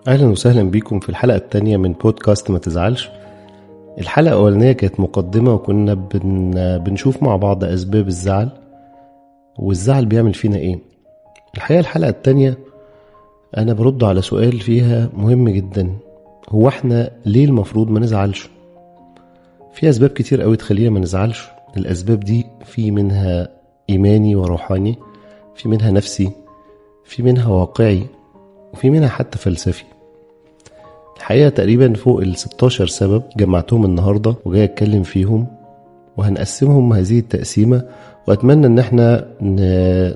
أهلا وسهلا بيكم في الحلقة التانية من بودكاست ما تزعلش. الحلقة الأولانية كانت مقدمة وكنا بنشوف مع بعض أسباب الزعل والزعل بيعمل فينا إيه. الحقيقة الحلقة التانية أنا برد على سؤال فيها مهم جدا، هو إحنا ليه المفروض ما نزعلش؟ في أسباب كتير قوي تخلينا ما نزعلش. الأسباب دي في منها إيماني وروحاني، في منها نفسي، في منها واقعي، وفي منها حتى فلسفي. الحقيقة تقريبا فوق 16 سبب جمعتهم النهاردة وجاي اتكلم فيهم، وهنقسمهم هذه التقسيمة، واتمنى ان احنا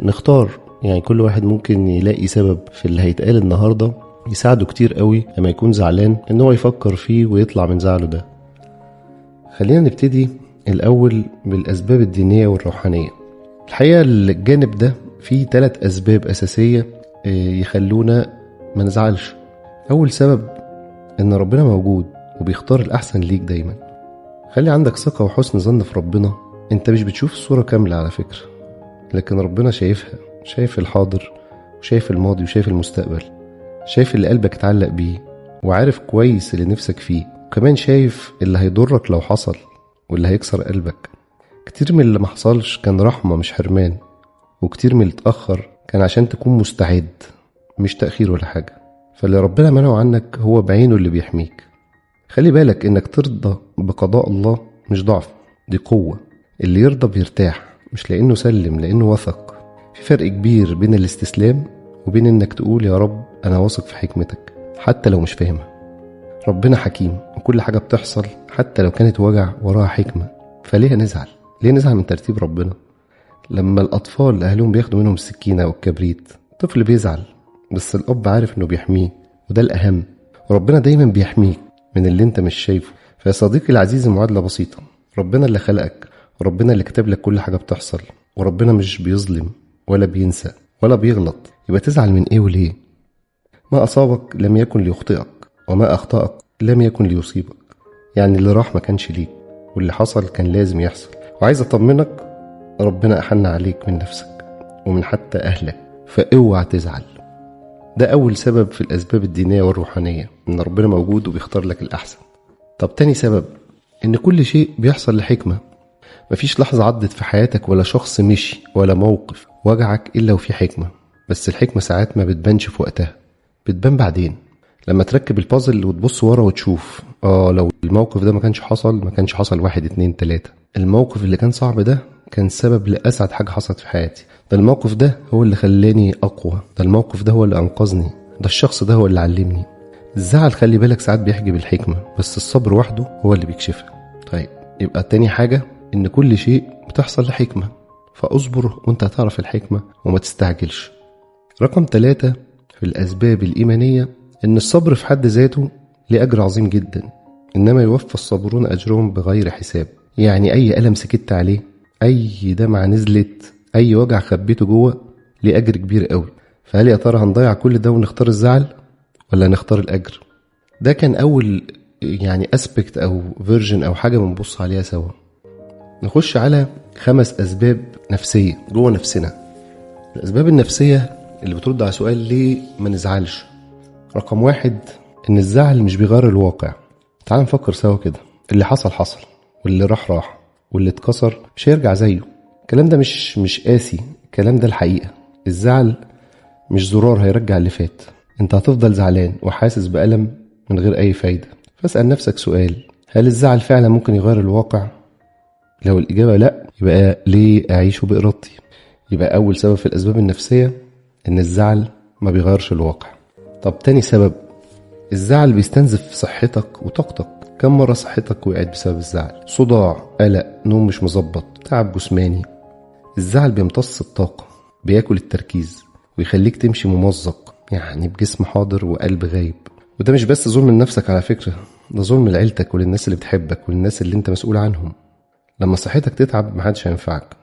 نختار، يعني كل واحد ممكن يلاقي سبب في اللي هيتقال النهاردة يساعده كتير قوي لما يكون زعلان ان هو يفكر فيه ويطلع من زعله ده. خلينا نبتدي الاول بالاسباب الدينية والروحانية. الحقيقة الجانب ده فيه 3 اسباب اساسية يخلونا ما نزعلش. اول سبب ان ربنا موجود وبيختار الاحسن ليك دايما. خلي عندك ثقة وحسن ظن في ربنا. انت مش بتشوف الصورة كاملة على فكرة، لكن ربنا شايفها، شايف الحاضر وشايف الماضي وشايف المستقبل، شايف اللي قلبك اتعلق بيه وعارف كويس اللي نفسك فيه، وكمان شايف اللي هيضرك لو حصل واللي هيكسر قلبك. كتير من اللي محصلش كان رحمة مش حرمان، وكتير من اللي اتأخر كان عشان تكون مستعد، مش تأخير ولا حاجة. فاللي ربنا منعه عنك هو بعينه اللي بيحميك. خلي بالك انك ترضى بقضاء الله مش ضعف، دي قوة. اللي يرضى بيرتاح، مش لانه سلم، لانه وثق. في فرق كبير بين الاستسلام وبين انك تقول يا رب انا واثق في حكمتك حتى لو مش فاهمها. ربنا حكيم وكل حاجة بتحصل حتى لو كانت وجع وراها حكمة. فليه نزعل؟ ليه نزعل من ترتيب ربنا؟ لما الاطفال اهلهم بياخدوا منهم السكينة والكبريت، الطفل بيزعل، بس الاب عارف انه بيحميه، وده الاهم. وربنا دايما بيحميك من اللي انت مش شايفه. فيا صديقي العزيز المعادلة بسيطة، ربنا اللي خلقك، وربنا اللي كتب لك كل حاجة بتحصل، وربنا مش بيظلم ولا بينسى ولا بيغلط. يبقى تزعل من ايه وليه؟ ما اصابك لم يكن ليخطئك، وما اخطأك لم يكن ليصيبك. يعني اللي راح ما كانش ليك، واللي حصل كان لازم يحصل. وعايز اطمنك، ربنا احن عليك من نفسك ومن حتى اهلك، فاوعى تزعل. ده أول سبب في الأسباب الدينية والروحانية، إن ربنا موجود وبيختار لك الأحسن. طب تاني سبب، إن كل شيء بيحصل لحكمة. مفيش لحظة عدت في حياتك ولا شخص مشي ولا موقف وجعك إلا وفي حكمة. بس الحكمة ساعات ما بتبانش في وقتها، بتبان بعدين لما تركب البازل وتبص ورا وتشوف لو الموقف ده ما كانش حصل 1 2 3. الموقف اللي كان صعب ده كان سبب لأسعد حاجة حصلت في حياتي. ده الموقف ده هو اللي خلاني أقوى، ده الموقف ده هو اللي أنقذني، ده الشخص ده هو اللي علمني. الزعل خلي بالك ساعات بيحجب الحكمة، بس الصبر وحده هو اللي بيكشفها. طيب يبقى تاني حاجة، إن كل شيء بتحصل لحكمة، فأصبر وانت هتعرف الحكمة وما تستعجلش. رقم 3 في الأسباب الإيمانية، إن الصبر في حد ذاته ليه أجر عظيم جدا، إنما يوفى الصابرون أجرهم بغير حساب. يعني أي ألم سكت عليه، أي دمعة نزلت، أي وجع خبيته جوه، ليه أجر كبير قوي. فهل يا ترى هنضيع كل ده ونختار الزعل ولا نختار الأجر؟ ده كان أول يعني أسبكت أو فيرجن أو حاجة بنبص عليها سوا. نخش على 5 أسباب نفسية جوه نفسنا. الأسباب النفسية اللي بترد على سؤال ليه ما نزعلش. رقم 1، إن الزعل مش بيغير الواقع. تعال نفكر سوا كده، اللي حصل واللي راح، واللي اتكسر مش هيرجع زيه. الكلام ده مش قاسي، الكلام ده الحقيقة. الزعل مش زرار هيرجع اللي فات، انت هتفضل زعلان وحاسس بألم من غير أي فايدة. فاسأل نفسك سؤال، هل الزعل فعلا ممكن يغير الواقع؟ لو الإجابة لأ، يبقى ليه أعيشه بإرادتي؟ يبقى أول سبب في الأسباب النفسية إن الزعل ما بيغيرش الواقع. طب تاني سبب، الزعل بيستنزف صحتك وطاقتك. كم مرة صحتك وقعت بسبب الزعل؟ صداع، قلق، نوم مش مظبط، تعب جسماني. الزعل بيمتص الطاقة، بياكل التركيز، ويخليك تمشي ممزق، يعني بجسم حاضر وقلب غايب. وده مش بس ظلم لنفسك على فكرة، ده ظلم لعيلتك وللناس اللي بتحبك وللناس اللي انت مسؤول عنهم. لما صحتك تتعب محدش هينفعك،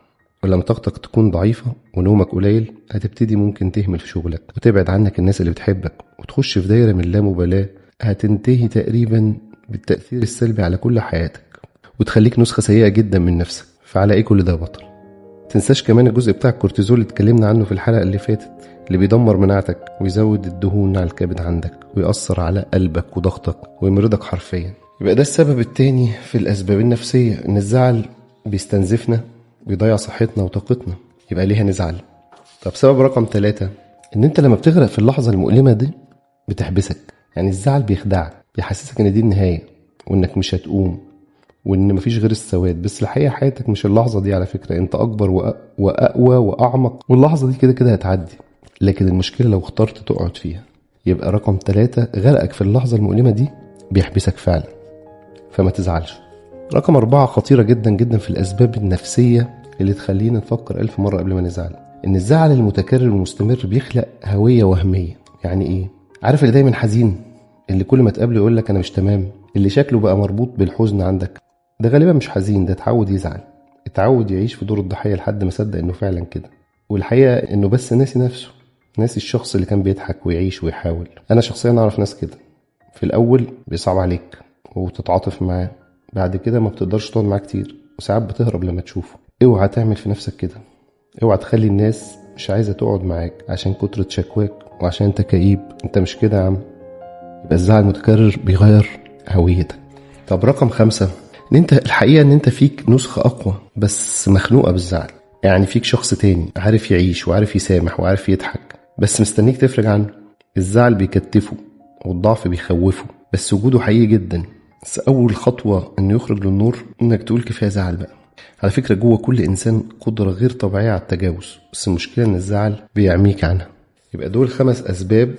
ولما طاقتك تكون ضعيفة ونومك قليل هتبتدي ممكن تهمل في شغلك وتبعد عنك الناس اللي بتحبك وتخش في دايرة من اللامبالاة هتنتهي تقريبا بالتأثير السلبي على كل حياتك وتخليك نسخة سيئة جدا من نفسك. فعلى ايه كل ده بطل؟ تنساش كمان الجزء بتاع الكورتيزول اللي اتكلمنا عنه في الحلقة اللي فاتت، اللي بيدمر مناعتك ويزود الدهون على الكبد عندك ويأثر على قلبك وضغطك ويمرضك حرفيا. يبقى ده السبب التاني في الأسباب النفسية، إن الزعل بيستنزفنا، بيضيع صحتنا وطاقتنا، يبقى ليه هنزعل؟ طب سبب رقم 3، إن أنت لما بتغرق في اللحظة المؤلمة دي بتحبسك. يعني الزعل بيخدعك، بيحسسك إن دي النهاية وإنك مش هتقوم وإن مفيش غير السواد. بس الحقيقة حياتك مش اللحظة دي، على فكرة أنت أكبر وأقوى وأعمق، واللحظة دي كده كده هتعدي، لكن المشكلة لو اخترت تقعد فيها. يبقى رقم 3، غرقك في اللحظة المؤلمة دي بيحبسك فعلا، فما تزعلش. رقم 4 خطيرة جدا جدا في الأسباب النفسية اللي تخلينا نفكر 1000 مرة قبل ما نزعل، إن الزعل المتكرر والمستمر بيخلق هوية وهمية. يعني إيه؟ عارف اللي دايما حزين، اللي كل ما تقابله يقولك أنا مش تمام، اللي شكله بقى مربوط بالحزن عندك، ده غالبا مش حزين، ده اتعود يزعل، اتعود يعيش في دور الضحية لحد ما صدق إنه فعلا كده. والحقيقة إنه بس ناسي نفسه، ناسي الشخص اللي كان بيضحك ويعيش ويحاول. أنا شخصيا أعرف ناس كده، في الأول بيصعب عليك وتتعاطف معاه، بعد كده ما بتقدرش تقعد معاه كتير، وساعات بتهرب لما تشوفه. اوعى تعمل في نفسك كده، اوعى تخلي الناس مش عايزة تقعد معاك عشان كترة شكواك وعشان انت كئيب. انت مش كده يا عم. يبقى الزعل المتكرر بيغير هويتك. طب رقم 5، ان انت الحقيقة ان انت فيك نسخة اقوى بس مخنوقة بالزعل. يعني فيك شخص تاني عارف يعيش وعارف يسامح وعارف يضحك، بس مستنيك تفرج عنه. الزعل بيكتفه والضعف بيخوفه، بس وجوده حقيقي جدا. بس اول خطوة انه يخرج للنور انك تقول كفاية زعل بقى. على فكرة جوه كل انسان قدرة غير طبيعية على التجاوز، بس المشكلة ان الزعل بيعميك عنها. يبقى دول 5 اسباب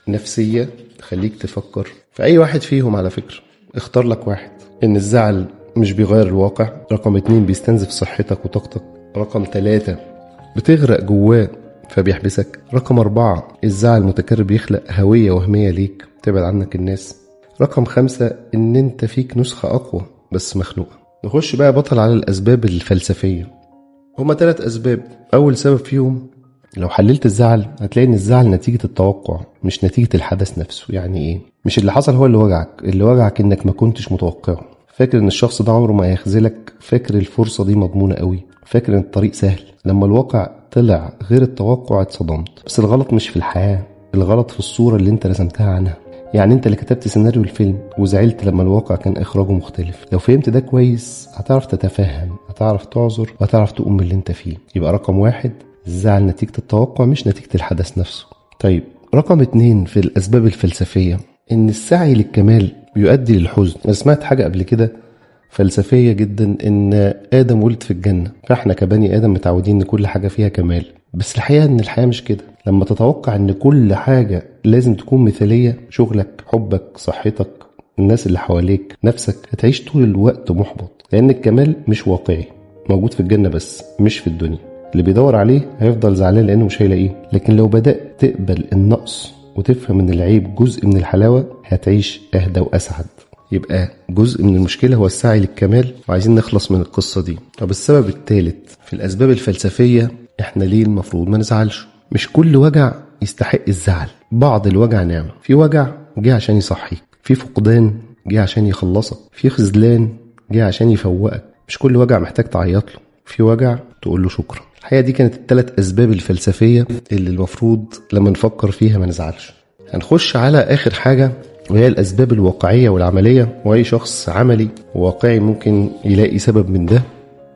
نفسية تخليك تفكر في اي واحد فيهم. على فكرة اختار لك واحد. ان الزعل مش بيغير الواقع. رقم 2 بيستنزف صحتك وطاقتك. رقم 3 بتغرق جواه فبيحبسك. رقم 4 الزعل المتكرر بيخلق هوية وهمية ليك تبعد عنك الناس. رقم 5 ان انت فيك نسخة اقوى بس مخنوقة. نخش بقى بطل على الاسباب الفلسفية. هما 3 اسباب. اول سبب فيهم لو حللت الزعل هتلاقي ان الزعل نتيجة التوقع مش نتيجة الحدث نفسه. يعني ايه؟ مش اللي حصل هو اللي وجعك، اللي وجعك انك ما كنتش متوقعه. فاكر ان الشخص ده عمره ما هيخذلك، فاكر الفرصة دي مضمونة قوي، فاكر ان الطريق سهل. لما الواقع طلع غير التوقع اتصدمت. بس الغلط مش في الحياة، الغلط في الصورة اللي انت رسمتها عنها. يعني انت اللي كتبت سيناريو الفيلم وزعلت لما الواقع كان اخراجه مختلف. لو فهمت ده كويس هتعرف تتفهم، هتعرف تعذر، وهتعرف تقوم من اللي انت فيه. يبقى رقم 1 الزعل نتيجة التوقع مش نتيجة الحدث نفسه. طيب رقم 2 في الاسباب الفلسفية ان السعي للكمال بيؤدي للحزن. انا سمعت حاجة قبل كده فلسفية جدا، ان آدم ولد في الجنة، فاحنا كبني آدم متعودين ان كل حاجة فيها كمال. بس الحقيقة ان الحياة مش كده. لما تتوقع ان كل حاجة لازم تكون مثالية، شغلك، حبك، صحتك، الناس اللي حواليك، نفسك، هتعيش طول الوقت محبط. لان الكمال مش واقعي، موجود في الجنة بس مش في الدنيا. اللي بيدور عليه هيفضل زعلان لانه مش هيلاقيه. لكن لو بدأت تقبل النقص وتفهم ان العيب جزء من الحلاوة هتعيش اهدى واسعد. يبقى جزء من المشكلة هو السعي للكمال، وعايزين نخلص من القصة دي. طب السبب الثالث في الأسباب الفلسفية، احنا ليه المفروض ما نزعلش؟ مش كل وجع يستحق الزعل. بعض الوجع نعمة. في وجع جه عشان يصحيك، في فقدان جه عشان يخلصك، في خذلان جه عشان يفوقك. مش كل وجع محتاج تعيط له، في وجع تقول له شكرا. الحقيقة دي كانت ال3 أسباب الفلسفية اللي المفروض لما نفكر فيها ما نزعلش. هنخش على آخر حاجة وهي الأسباب الواقعية والعملية، وأي شخص عملي وواقعي ممكن يلاقي سبب من ده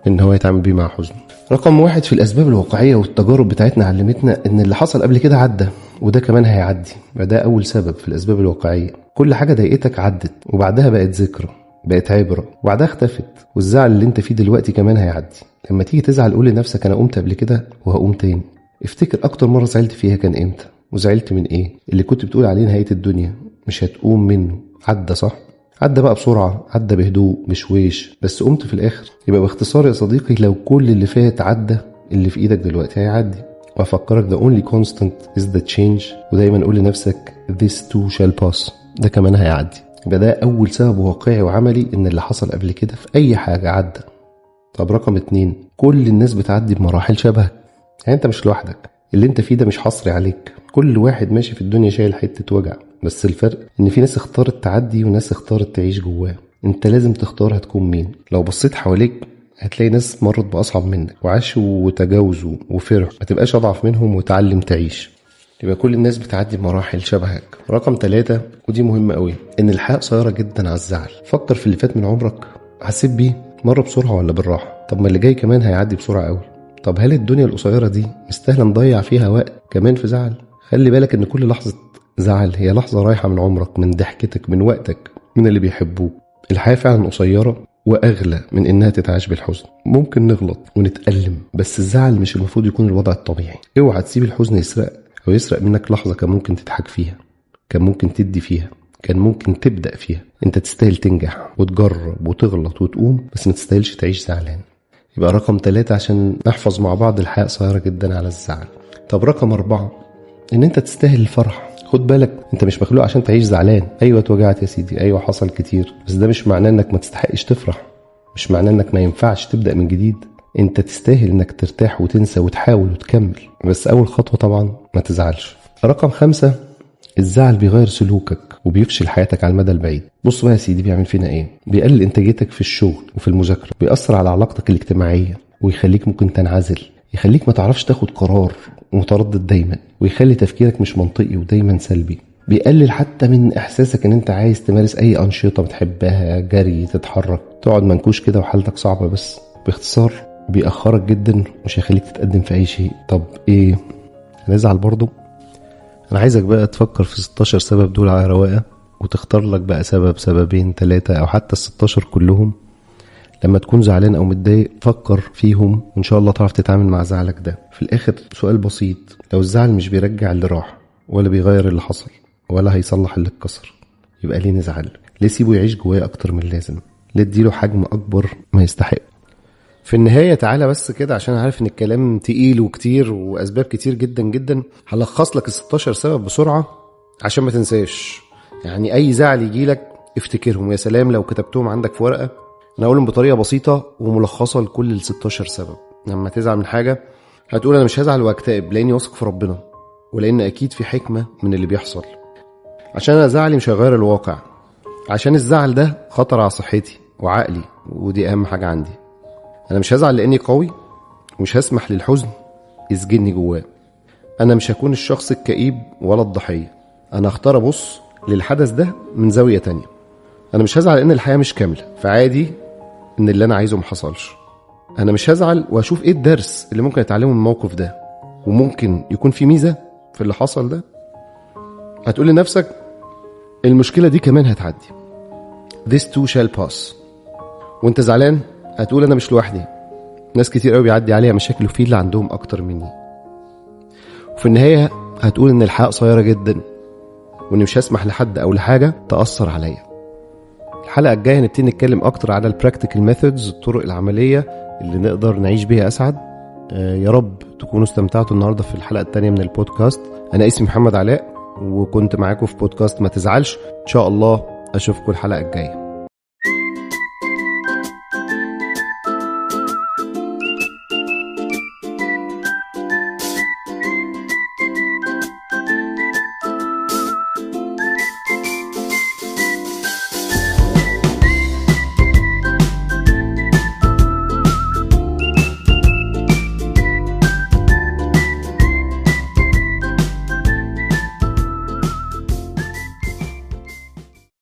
إن هو يتعامل بيه مع حزن. رقم 1 في الأسباب الواقعية والتجارب بتاعتنا علمتنا إن اللي حصل قبل كده عدى، وده كمان هيعدي. ده أول سبب في الأسباب الواقعية. كل حاجة ضايقتك عدت، وبعدها بقت ذكرى، بقت عبرة، وبعدها اختفت. والزعل اللي انت فيه دلوقتي كمان هيعدي. لما تيجي تزعل قول لنفسك أنا قمت قبل كده وهقوم تاني. افتكر أكتر مرة زعلت فيها كان إمتى، وزعلت من إيه. اللي كنت بتقول عليه نهاية الدنيا مش هتقوم منه عدى، صح؟ عدى بقى بسرعة، عدى بهدوء بشويش، بس قمت في الآخر. يبقى باختصار يا صديقي، لو كل اللي فات عدى، اللي في إيدك دلوقتي هيعدي. وأفكرك the only constant is the change، ودايما قول لنفسك this too shall pass، ده كمان هيعدي. يبقى ده أول سبب واقعي وعملي إن اللي حصل قبل كده في أي حاجة عدى. طب رقم 2، كل الناس بتعدي بمراحل شبهك. يعني أنت مش لوحدك، اللي أنت فيه ده مش حصري عليك. كل واحد ماشي في الدنيا شايل حتة وجع، بس الفرق إن في ناس اختارت تعدي وناس اختارت تعيش جواه. أنت لازم تختار هتكون مين. لو بصيت حواليك هتلاقي ناس مرت بأصعب منك وعاشوا وتجاوزوا وفرحوا، ما تبقاش أضعف منهم وتعلم تعيش. يبقى كل الناس بتعدي بمراحل شبهك. رقم 3 ودي مهمة قوي، إن الحياة قصيرة جدا على الزعل. فكر في اللي فات من عمرك، حسيت بيه مر بسرعة ولا بالراحة؟ طب ما اللي جاي كمان هيعدي بسرعة قوي. طب هل الدنيا القصيرة دي مستاهلة نضيع فيها وقت كمان في زعل؟ خلي بالك إن كل لحظة زعل هي لحظة رايحة من عمرك، من ضحكتك، من وقتك، من اللي بيحبوك. الحياة فعلا قصيرة وأغلى من إنها تتعاش بالحزن. ممكن نغلط ونتألم، بس الزعل مش المفروض يكون الوضع الطبيعي. اوعى تسيب الحزن يسرق أو يسرق منك لحظة كان ممكن تضحك فيها، كان ممكن تدي فيها، كان ممكن تبدأ فيها. انت تستاهل تنجح وتجرب وتغلط وتقوم، بس ما تستاهلش تعيش زعلان. يبقى رقم 3 عشان نحفظ مع بعض الحياة قصيرة جدا على الزعل. طب رقم 4 ان انت تستاهل الفرح. خد بالك انت مش مخلوق عشان تعيش زعلان. ايوه اتوجعت يا سيدي، ايوه حصل كتير، بس ده مش معناه انك ما تستحقش تفرح، مش معناه انك ما ينفعش تبدأ من جديد. انت تستاهل انك ترتاح وتنسى وتحاول وتكمل، بس اول خطوة طبعا ما تزعلش. رقم 5 الزعل بيغير سلوكك وبيفشل حياتك على المدى البعيد. بص بقى يا سيدي بيعمل فينا ايه؟ بيقلل انتاجيتك في الشغل وفي المذاكرة، بيأثر على علاقتك الاجتماعية ويخليك ممكن تنعزل، يخليك ما تعرفش تاخد قرار ومتردد دايما، ويخلي تفكيرك مش منطقي ودايما سلبي. بيقلل حتى من احساسك ان انت عايز تمارس اي انشطة بتحبها، جري، تتحرك، تقعد منكوش كده وحالتك صعبة. بس باختصار بيأخرك جدا، مش هيخليك تتقدم في اي شيء. طب ايه؟ هنزعل برضو؟ انا عايزك بقى تفكر في 16 سبب دول على رواقه، وتختار لك بقى سبب، سببين، 3 او حتى 16 كلهم. لما تكون زعلان او متضايق فكر فيهم، وان شاء الله تعرف تتعامل مع زعلك ده. في الاخر سؤال بسيط، لو الزعل مش بيرجع اللي راح ولا بيغير اللي حصل ولا هيصلح اللي اتكسر، يبقى ليه نزعل؟ ليه سيبه يعيش جواه اكتر من اللازم؟ ليه اديله حجم اكبر ما يستحق؟ في النهاية تعالى بس كده، عشان عارف ان الكلام تقيل وكتير واسباب كتير جدا جدا، هلخص لك 16 سبب بسرعة عشان ما تنساش. يعني اي زعل يجيلك افتكرهم، يا سلام لو كتبتهم عندك في ورقة. انا اقولهم بطريقة بسيطة وملخصة لكل 16 سبب. لما تزعل من حاجة هتقول انا مش هزعل واكتئب، لاني واثق في ربنا، ولان اكيد في حكمة من اللي بيحصل. عشان انا زعلي مش هيغير الواقع، عشان الزعل ده خطر على صحتي وعقلي، ودي اهم حاجة عندي. انا مش هزعل لاني قوي، ومش هسمح للحزن يسجنني جواه. انا مش هكون الشخص الكئيب ولا الضحية، انا اختار ابص للحدث ده من زاوية تانية. انا مش هزعل لان الحياة مش كاملة، فعادي ان اللي انا عايزه محصلش. انا مش هزعل واشوف ايه الدرس اللي ممكن اتعلمه من الموقف ده، وممكن يكون في ميزة في اللي حصل ده. هتقول لنفسك المشكلة دي كمان هتعدي، this too shall pass. وانت زعلان هتقول انا مش لوحدي، ناس كتير قوي بيعدي عليها مشاكل وفي اللي عندهم اكتر مني. وفي النهاية هتقول ان الحياة قصيرة جدا، واني مش هسمح لحد او لحاجة تأثر عليا. الحلقة الجاية هنبتدي نتكلم اكتر على البراكتيكال ميثودز، الطرق العملية اللي نقدر نعيش بيها اسعد. يا رب تكونوا استمتعتوا النهاردة في الحلقة التانية من البودكاست. انا اسمي محمد علاء، وكنت معاكم في بودكاست ما تزعلش. ان شاء الله اشوفكم الحلقة الجاية.